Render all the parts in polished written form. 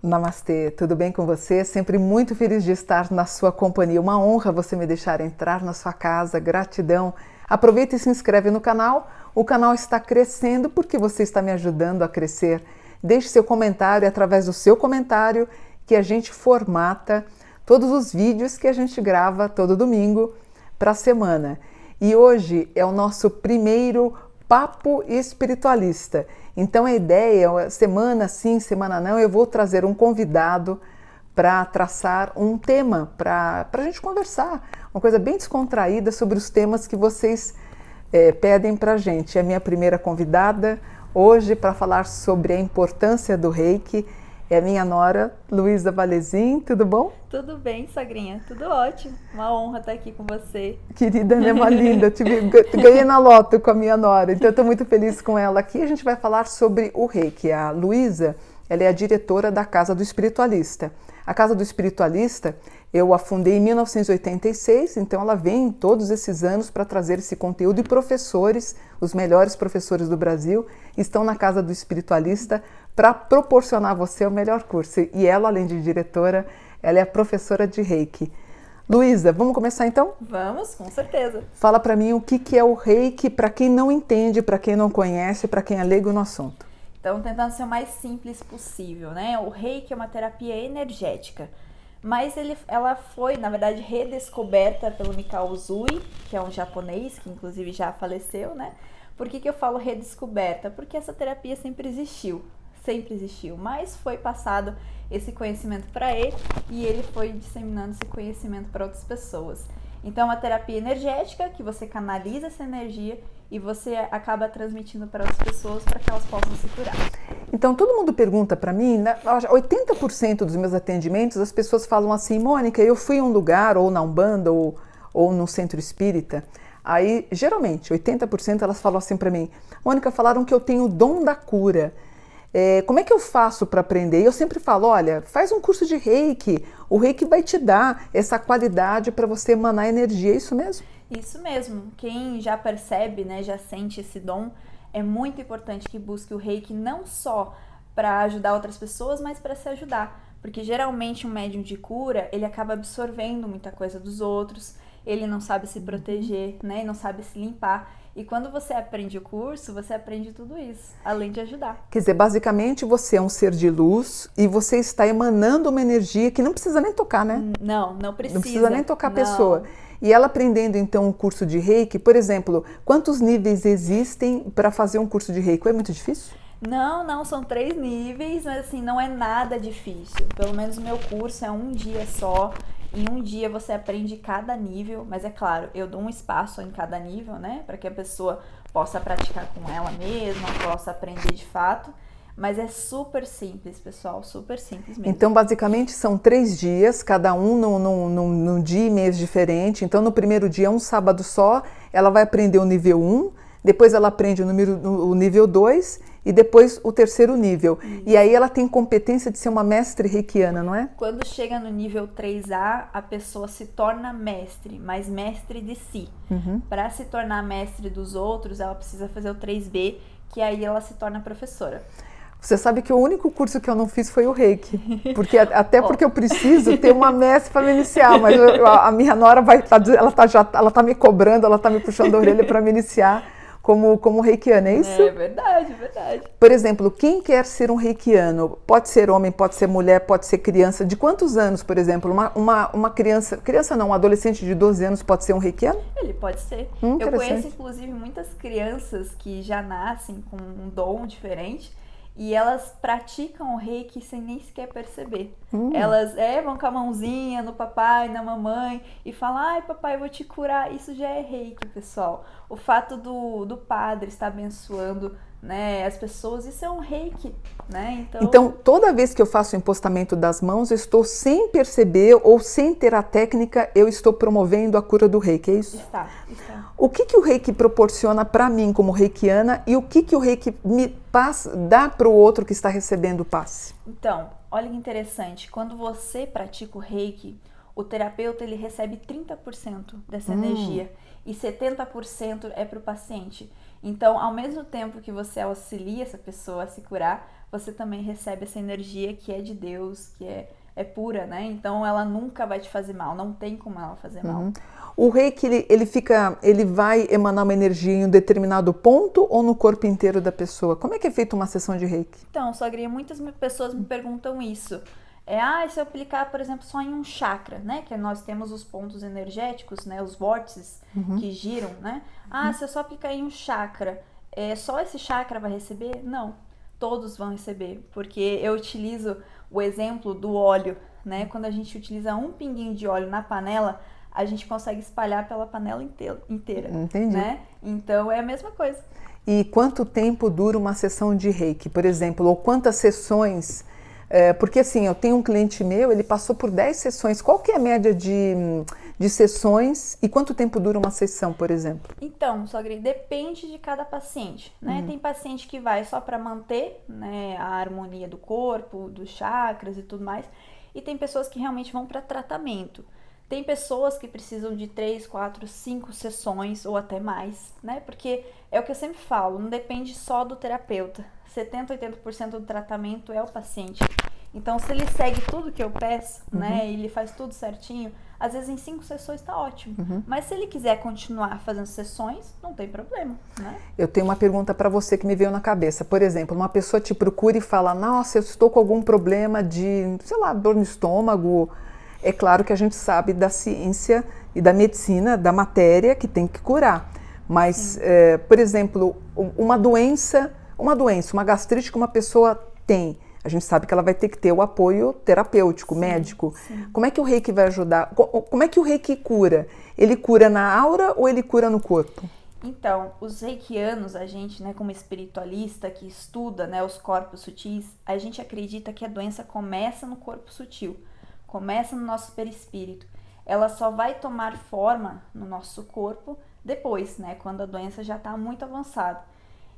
Namastê, tudo bem com você? Sempre muito feliz de estar na sua companhia. Uma honra você me deixar entrar na sua casa, gratidão. Aproveita e se inscreve no canal. O canal está crescendo porque você está me ajudando a crescer. Deixe seu comentário, através do seu comentário que a gente formata todos os vídeos que a gente grava todo domingo para a semana. E hoje é o nosso primeiro Papo Espiritualista. Então a ideia, semana sim, semana não, eu vou trazer um convidado para traçar um tema, para a gente conversar, uma coisa bem descontraída sobre os temas que vocês pedem para a gente. É a minha primeira convidada hoje para falar sobre a importância do Reiki. É a minha nora, Luísa Valezin, tudo bom? Tudo bem, sogrinha, tudo ótimo. Uma honra estar aqui com você. Querida, né, uma linda, ganhei na loto com a minha nora, então eu estou muito feliz com ela aqui. A gente vai falar sobre o Reiki. A Luísa, ela é a diretora da Casa do Espiritualista. A Casa do Espiritualista, eu a fundei em 1986, então ela vem todos esses anos para trazer esse conteúdo, e professores, os melhores professores do Brasil, estão na Casa do Espiritualista para proporcionar a você o melhor curso. E ela, além de diretora, ela é a professora de Reiki. Luísa, vamos começar então? Vamos, com certeza. Fala para mim o que é o Reiki, para quem não entende, para quem não conhece, para quem é leigo no assunto. Então, tentando ser o mais simples possível, né? O Reiki é uma terapia energética, mas ela foi, na verdade, redescoberta pelo Mikao Usui, que é um japonês, que inclusive já faleceu, né? Por que eu falo redescoberta? Porque essa terapia sempre existiu, mas foi passado esse conhecimento para ele e ele foi disseminando esse conhecimento para outras pessoas. Então, é uma terapia energética que você canaliza essa energia e você acaba transmitindo para outras pessoas para que elas possam se curar. Então, todo mundo pergunta para mim, 80% dos meus atendimentos, as pessoas falam assim: Mônica, eu fui a um lugar, ou na Umbanda, ou no centro espírita. Aí, geralmente, 80% elas falam assim para mim: Mônica, falaram que eu tenho o dom da cura. Como é que eu faço para aprender? E eu sempre falo: olha, faz um curso de Reiki. O Reiki vai te dar essa qualidade para você emanar energia, é isso mesmo? Isso mesmo. Quem já percebe, né, já sente esse dom, é muito importante que busque o Reiki não só para ajudar outras pessoas, mas para se ajudar. Porque geralmente um médium de cura, ele acaba absorvendo muita coisa dos outros, ele não sabe se proteger, né, não sabe se limpar. E quando você aprende o curso, você aprende tudo isso, além de ajudar. Quer dizer, basicamente você é um ser de luz e você está emanando uma energia que não precisa nem tocar, né? Não precisa. Não precisa nem tocar a pessoa. E ela aprendendo então um curso de Reiki, por exemplo, quantos níveis existem para fazer um curso de Reiki? É muito difícil? Não, são 3 níveis, mas assim, não é nada difícil. Pelo menos o meu curso é um dia só. Em um dia você aprende cada nível, mas é claro, eu dou um espaço em cada nível, né? Para que a pessoa possa praticar com ela mesma, possa aprender de fato. Mas é super simples, pessoal, super simples mesmo. Então, basicamente, são 3 dias, cada um num dia e mês diferente. Então, no primeiro dia, um sábado só, ela vai aprender o nível 1, depois ela aprende o nível 2 e depois o terceiro nível. E aí ela tem competência de ser uma mestre reikiana, não é? Quando chega no nível 3A, a pessoa se torna mestre, mas mestre de si. Para se tornar mestre dos outros, ela precisa fazer o 3B, que aí ela se torna professora. Você sabe que o único curso que eu não fiz foi o Reiki, porque até porque eu preciso ter uma mestre para me iniciar, mas a minha nora ela tá me cobrando, ela tá me puxando a orelha para me iniciar como reikiana, é isso? É verdade. Por exemplo, quem quer ser um reikiano, pode ser homem, pode ser mulher, pode ser criança, de quantos anos, por exemplo, uma criança não, um adolescente de 12 anos pode ser um reikiano? Ele pode ser. Eu conheço, inclusive, muitas crianças que já nascem com um dom diferente, e elas praticam o Reiki sem nem sequer perceber. Elas vão com a mãozinha no papai, na mamãe e falam: ai papai, eu vou te curar. Isso já é Reiki, pessoal. O fato do padre estar abençoando, né, as pessoas, isso é um Reiki, né? Então, toda vez que eu faço o impostamento das mãos, eu estou sem perceber ou sem ter a técnica, eu estou promovendo a cura do Reiki, é isso? Está. O que o Reiki proporciona para mim como reikiana e o que o Reiki me dá para o outro que está recebendo o passe? Então, olha que interessante, quando você pratica o Reiki, o terapeuta ele recebe 30% dessa energia e 70% é para o paciente. Então, ao mesmo tempo que você auxilia essa pessoa a se curar, você também recebe essa energia que é de Deus, que é pura, né? Então, ela nunca vai te fazer mal, não tem como ela fazer mal. O reiki, ele vai emanar uma energia em um determinado ponto ou no corpo inteiro da pessoa? Como é que é feita uma sessão de reiki? Então, Sogrinha, muitas pessoas me perguntam isso. Se eu aplicar, por exemplo, só em um chakra, né? Que nós temos os pontos energéticos, né? Os vórtices que giram, né? Se eu só aplicar em um chakra, só esse chakra vai receber? Não, todos vão receber, porque eu utilizo o exemplo do óleo, né? Quando a gente utiliza um pinguinho de óleo na panela, a gente consegue espalhar pela panela inteira. Entendi. Né? Então, é a mesma coisa. E quanto tempo dura uma sessão de reiki, por exemplo? Ou quantas sessões... porque assim, eu tenho um cliente meu, ele passou por 10 sessões. Qual que é a média de sessões e quanto tempo dura uma sessão, por exemplo? Então, Sogri, depende de cada paciente, né? Tem paciente que vai só para manter, né, a harmonia do corpo, dos chakras e tudo mais. E tem pessoas que realmente vão para tratamento. Tem pessoas que precisam de 3, 4, 5 sessões ou até mais, né? Porque é o que eu sempre falo, não depende só do terapeuta. 70, 80% do tratamento é o paciente. Então, se ele segue tudo que eu peço, né? E ele faz tudo certinho, às vezes em 5 sessões tá ótimo. Mas se ele quiser continuar fazendo sessões, não tem problema, né? Eu tenho uma pergunta para você que me veio na cabeça. Por exemplo, uma pessoa te procura e fala, nossa, eu estou com algum problema de, sei lá, dor no estômago. É claro que a gente sabe da ciência e da medicina, da matéria que tem que curar. Mas, por exemplo, uma gastrite que uma pessoa tem, a gente sabe que ela vai ter que ter o apoio terapêutico, médico. Sim. Como é que o reiki vai ajudar? Como é que o reiki cura? Ele cura na aura ou ele cura no corpo? Então, os reikianos, a gente, né, como espiritualista que estuda, né, os corpos sutis, a gente acredita que a doença começa no corpo sutil. Começa no nosso perispírito. Ela só vai tomar forma no nosso corpo depois, né? Quando a doença já está muito avançada.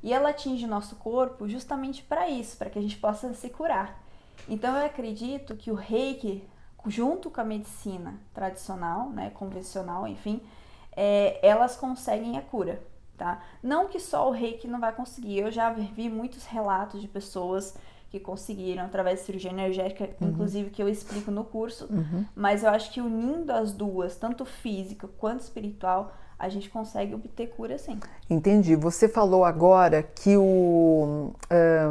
E ela atinge o nosso corpo justamente para isso, para que a gente possa se curar. Então eu acredito que o reiki, junto com a medicina tradicional, né? Convencional, enfim, elas conseguem a cura, tá? Não que só o reiki não vai conseguir. Eu já vi muitos relatos de pessoas que conseguiram através de cirurgia energética, inclusive que eu explico no curso, mas eu acho que unindo as duas, tanto física quanto espiritual, a gente consegue obter cura sim. Entendi. Você falou agora que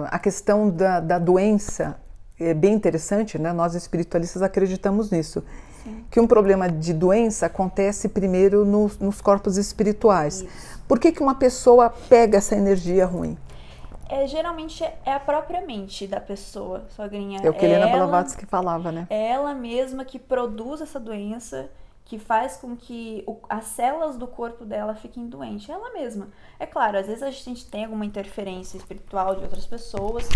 a questão da doença é bem interessante, né? Nós espiritualistas acreditamos nisso. Sim. Que um problema de doença acontece primeiro nos corpos espirituais. Isso. Por que uma pessoa pega essa energia ruim? Geralmente é a própria mente da pessoa, Sogrinha. É o que Helena Blavatsky falava, né? É ela mesma que produz essa doença, que faz com que as células do corpo dela fiquem doentes. Ela mesma. É claro, às vezes a gente tem alguma interferência espiritual de outras pessoas,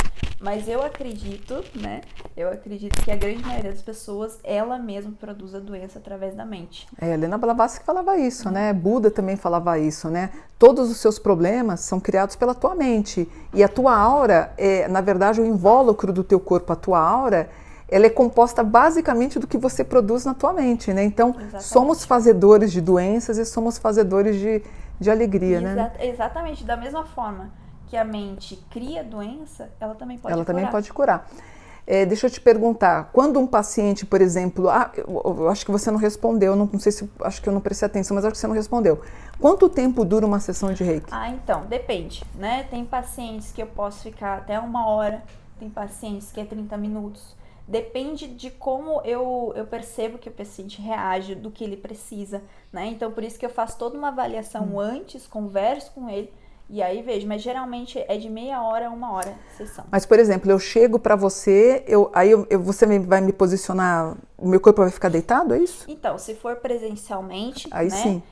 mas eu acredito, né? Eu acredito que a grande maioria das pessoas, ela mesma produz a doença através da mente. Helena Blavatsky falava isso, né? Buda também falava isso, né? Todos os seus problemas são criados pela tua mente. E a tua aura, na verdade, o invólucro do teu corpo, a tua aura, ela é composta basicamente do que você produz na tua mente, né? Então, exatamente. Somos fazedores de doenças e somos fazedores de alegria, né? Exatamente. Da mesma forma que a mente cria doença, ela também pode curar. Ela também pode curar. Deixa eu te perguntar, quando um paciente, por exemplo, eu acho que você não respondeu, não sei se, acho que eu não prestei atenção, mas acho que você não respondeu. Quanto tempo dura uma sessão de reiki? Então, depende, né? Tem pacientes que eu posso ficar até 1 hora, tem pacientes que é 30 minutos. Depende de como eu percebo que o paciente reage, do que ele precisa, né? Então, por isso que eu faço toda uma avaliação antes, converso com ele, e aí vejo. Mas geralmente é de meia hora a 1 hora a sessão. Mas, por exemplo, eu chego para você, você vai me posicionar, o meu corpo vai ficar deitado, é isso? Então, se for presencialmente, aí né? Sim.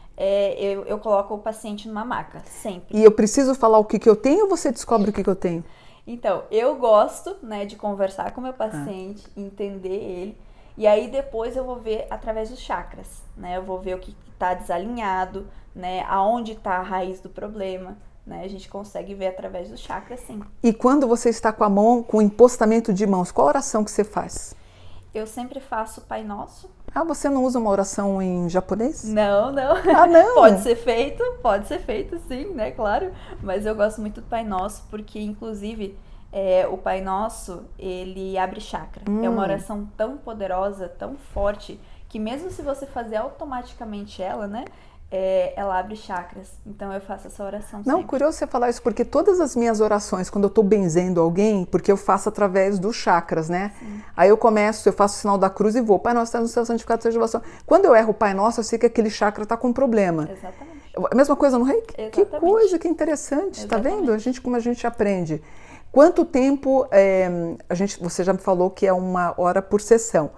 Eu coloco o paciente numa maca, sempre. E eu preciso falar o que eu tenho ou você descobre o que eu tenho? Então, eu gosto, né, de conversar com o meu paciente, entender ele, e aí depois eu vou ver através dos chakras, né? Eu vou ver o que está desalinhado, né? Aonde está a raiz do problema, né? A gente consegue ver através dos chakras, sim. E quando você está com a mão, com o empostamento de mãos, qual oração que você faz? Eu sempre faço Pai Nosso, Ah, você não usa uma oração em japonês? Não, não. Ah, não? Pode ser feito sim, né, claro. Mas eu gosto muito do Pai Nosso, porque inclusive o Pai Nosso, ele abre chakra. É uma oração tão poderosa, tão forte, que mesmo se você fazer automaticamente ela, né, ela abre chakras. Então eu faço essa oração sempre. Não, curioso você falar isso, porque todas as minhas orações, quando eu estou benzendo alguém, porque eu faço através dos chakras, né? Sim. Aí eu faço o sinal da cruz e vou. Pai Nosso, está no céu, santificado seja a vossa. Quando eu erro o Pai Nosso, eu sei que aquele chakra está com problema. Exatamente. A mesma coisa no reiki? Exatamente. Que coisa, que interessante. Está vendo? Como a gente aprende. Quanto tempo, você já me falou que é 1 hora por sessão.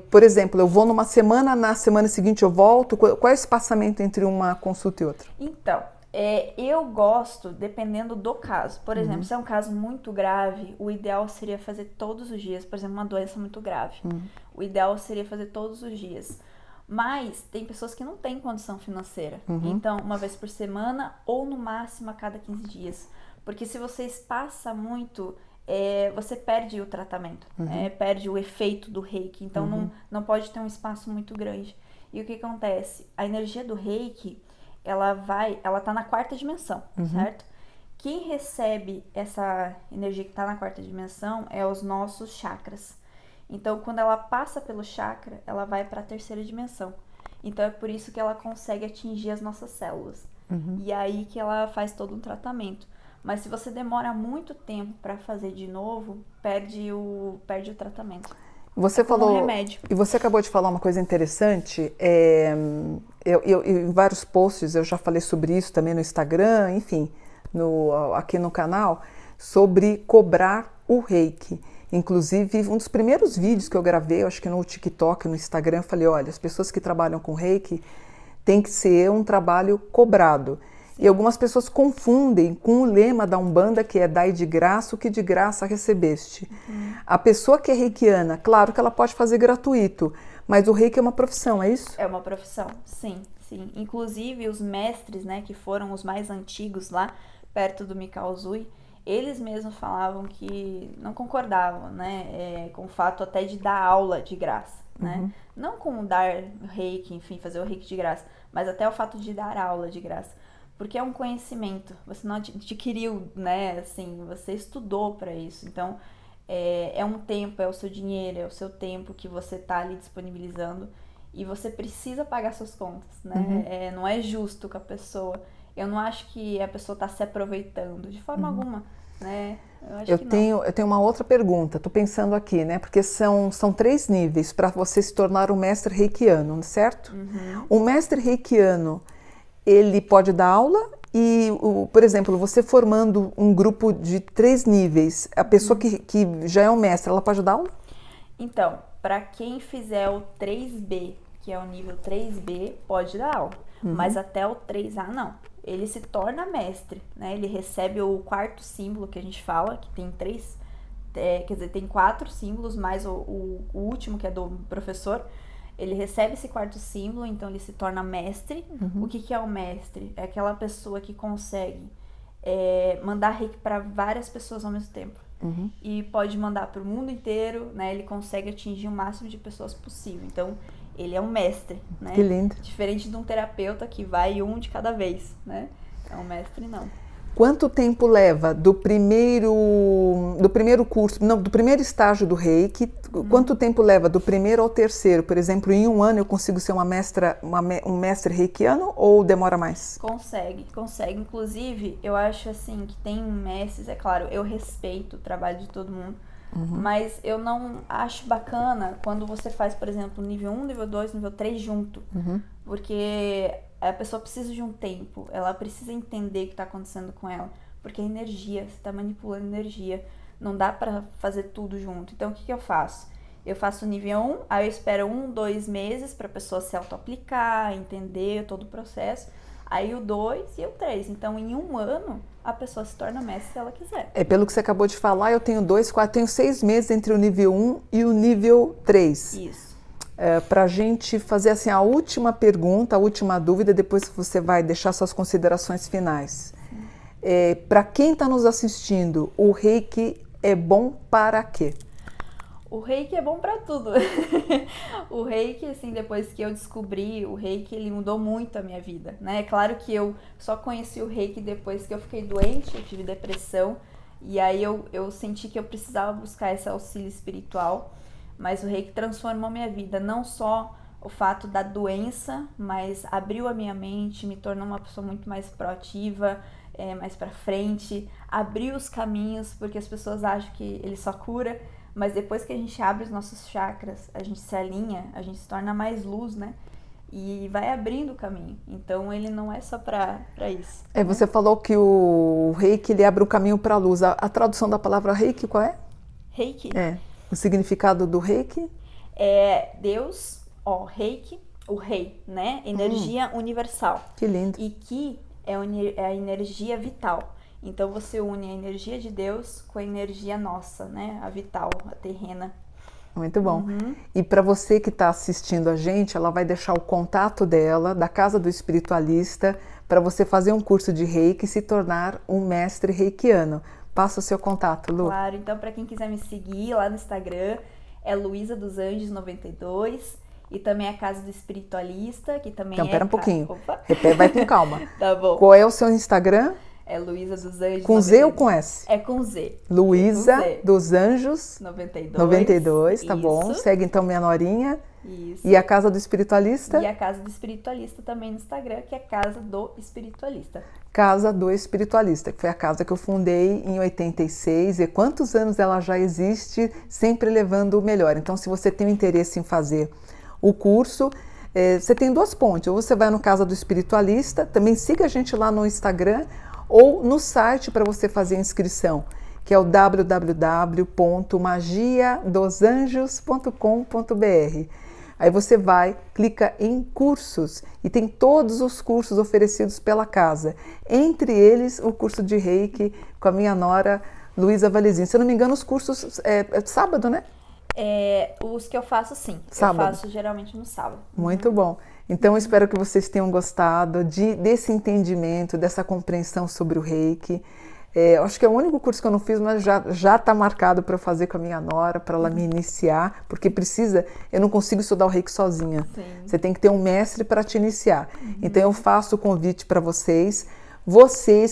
Por exemplo, eu vou numa semana, na semana seguinte eu volto. Qual é o espaçamento entre uma consulta e outra? Então, eu gosto, dependendo do caso. Por exemplo, se é um caso muito grave, o ideal seria fazer todos os dias. Por exemplo, uma doença muito grave. O ideal seria fazer todos os dias. Mas tem pessoas que não têm condição financeira. Então, 1 vez por semana ou no máximo a cada 15 dias. Porque se você espaça muito, você perde o tratamento, perde o efeito do reiki. Então não pode ter um espaço muito grande. E o que acontece? A energia do reiki, ela tá na 4ª dimensão, certo? Quem recebe essa energia que tá na 4ª dimensão é os nossos chakras. Então quando ela passa pelo chakra, ela vai para a 3ª dimensão. Então é por isso que ela consegue atingir as nossas células. E aí que ela faz todo um tratamento. Mas se você demora muito tempo para fazer de novo, perde o tratamento. Você falou, como um remédio. E você acabou de falar uma coisa interessante. Eu em vários posts eu já falei sobre isso também no Instagram, enfim, aqui no canal, sobre cobrar o reiki. Inclusive, um dos primeiros vídeos que eu gravei, eu acho que no TikTok, no Instagram, eu falei, olha, as pessoas que trabalham com reiki tem que ser um trabalho cobrado. E algumas pessoas confundem com o lema da Umbanda, que é dai de graça o que de graça recebeste. A pessoa que é reikiana, claro que ela pode fazer gratuito, mas o reiki é uma profissão, é isso? É uma profissão, sim. Inclusive os mestres, né, que foram os mais antigos lá, perto do Mikao Usui, eles mesmos falavam que não concordavam, né, com o fato até de dar aula de graça, né? Não com dar reiki, enfim, fazer o reiki de graça, mas até o fato de dar aula de graça. Porque é um conhecimento, você não adquiriu, né, assim, você estudou para isso. Então, é um tempo, é o seu dinheiro, é o seu tempo que você tá ali disponibilizando e você precisa pagar suas contas, né? Não é justo com a pessoa. Eu não acho que a pessoa tá se aproveitando de forma alguma, né? Eu tenho uma outra pergunta, tô pensando aqui, né? Porque são 3 níveis para você se tornar um mestre reikiano, certo? O mestre reikiano, ele pode dar aula e, por exemplo, você formando um grupo de 3 níveis, a pessoa que já é um mestre, ela pode dar aula? Então, para quem fizer o 3B, que é o nível 3B, pode dar aula, mas até o 3A não. Ele se torna mestre, né? Ele recebe o 4º símbolo que a gente fala, que tem 3, quer dizer, tem 4 símbolos, mais o último, que é do professor. Ele recebe esse 4º símbolo, então ele se torna mestre. O que é o mestre? É aquela pessoa que consegue mandar reiki para várias pessoas ao mesmo tempo. E pode mandar para o mundo inteiro, né? Ele consegue atingir o máximo de pessoas possível. Então, ele é um mestre, né? Que lindo. Diferente de um terapeuta que vai um de cada vez, né? É um mestre, não. Quanto tempo leva do primeiro curso, não, do primeiro estágio do reiki, quanto tempo leva do primeiro ao terceiro? Por exemplo, em 1 ano eu consigo ser um mestre reikiano ou demora mais? Consegue. Inclusive, eu acho assim que tem mestres, é claro, eu respeito o trabalho de todo mundo, mas eu não acho bacana quando você faz, por exemplo, nível 1, nível 2, nível 3 junto, porque a pessoa precisa de um tempo, ela precisa entender o que está acontecendo com ela, porque é energia, você está manipulando energia, não dá para fazer tudo junto. Então, o que eu faço? Eu faço o nível 1, aí eu espero 1, 2 meses para a pessoa se auto-aplicar, entender todo o processo, aí o 2 e o 3. Então, em 1 ano, a pessoa se torna mestre se ela quiser. Pelo que você acabou de falar, eu tenho 6 meses entre o nível 1 e o nível 3. Isso. Para a gente fazer assim, a última pergunta, a última dúvida, depois que você vai deixar suas considerações finais. Para quem está nos assistindo, o reiki é bom para quê? O Reiki é bom pra tudo. O Reiki, assim, depois que eu descobri o Reiki, ele mudou muito a minha vida, né? É claro que eu só conheci o Reiki depois que eu fiquei doente, eu tive depressão, e aí eu senti que eu precisava buscar esse auxílio espiritual, mas o Reiki transformou minha vida, não só o fato da doença, mas abriu a minha mente, me tornou uma pessoa muito mais proativa, mais pra frente, abriu os caminhos, porque as pessoas acham que ele só cura, mas depois que a gente abre os nossos chakras, a gente se alinha, a gente se torna mais luz, né? E vai abrindo o caminho. Então ele não é só pra isso. Né? Você falou que o Reiki ele abre o caminho para a luz. A tradução da palavra Reiki qual é? Reiki? O significado do Reiki? É Deus, Reiki, o rei, né? Energia universal. Que lindo. E Ki é a energia vital. Então você une a energia de Deus com a energia nossa, né? A vital, a terrena. Muito bom. E para você que está assistindo a gente, ela vai deixar o contato dela, da Casa do Espiritualista, para você fazer um curso de Reiki e se tornar um mestre reikiano. Passa o seu contato, Lu. Claro, então para quem quiser me seguir lá no Instagram, é Luísa dos Anjos 92. E também a Casa do Espiritualista, que também então, pera um pouquinho. Opa. Vai com calma. Tá bom. Qual é o seu Instagram? É Luísa dos Anjos. Com 92. Z ou com S? É com Z. Luísa dos Anjos 92. Tá bom. Segue então minha norinha. Isso. E a Casa do Espiritualista? E a Casa do Espiritualista também no Instagram, que é Casa do Espiritualista. Casa do Espiritualista, que foi a casa que eu fundei em 86. E quantos anos ela já existe, sempre levando o melhor. Então, se você tem interesse em fazer o curso, você tem duas pontes. Ou você vai no Casa do Espiritualista, também siga a gente lá no Instagram, ou no site para você fazer a inscrição, que é o www.magiadosanjos.com.br. Aí você vai, clica em cursos e tem todos os cursos oferecidos pela casa. Entre eles, o curso de Reiki com a minha nora, Luísa Valezinho. Se eu não me engano, os cursos é sábado, né? Os que eu faço, sim. Sábado. Eu faço geralmente no sábado. Muito bom. Então, eu espero que vocês tenham gostado desse entendimento, dessa compreensão sobre o Reiki. Eu acho que é o único curso que eu não fiz, mas já está marcado para eu fazer com a minha nora, para ela me iniciar, porque eu não consigo estudar o Reiki sozinha. Sim. Você tem que ter um mestre para te iniciar. Então eu faço o convite para vocês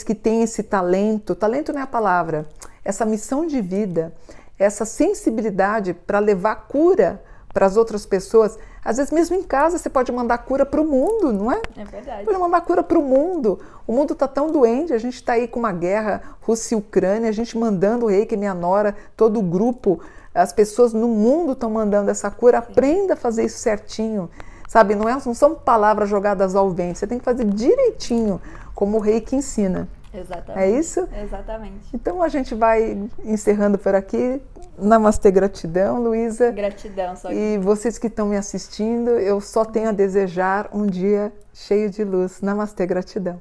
que têm esse talento não é a palavra, essa missão de vida, essa sensibilidade para levar cura para as outras pessoas. Às vezes mesmo em casa você pode mandar cura para o mundo, não é? É verdade. Pode mandar cura para o mundo. O mundo está tão doente, a gente está aí com uma guerra Rússia e Ucrânia, a gente mandando o Reiki, minha nora, todo o grupo, as pessoas no mundo estão mandando essa cura. Aprenda a fazer isso certinho, sabe? Não são palavras jogadas ao vento, você tem que fazer direitinho, como o Reiki ensina. Exatamente. É isso? Exatamente. Então a gente vai encerrando por aqui. Namastê, gratidão, Luísa. Gratidão, só. E vocês que estão me assistindo, eu só tenho a desejar um dia cheio de luz. Namastê, gratidão.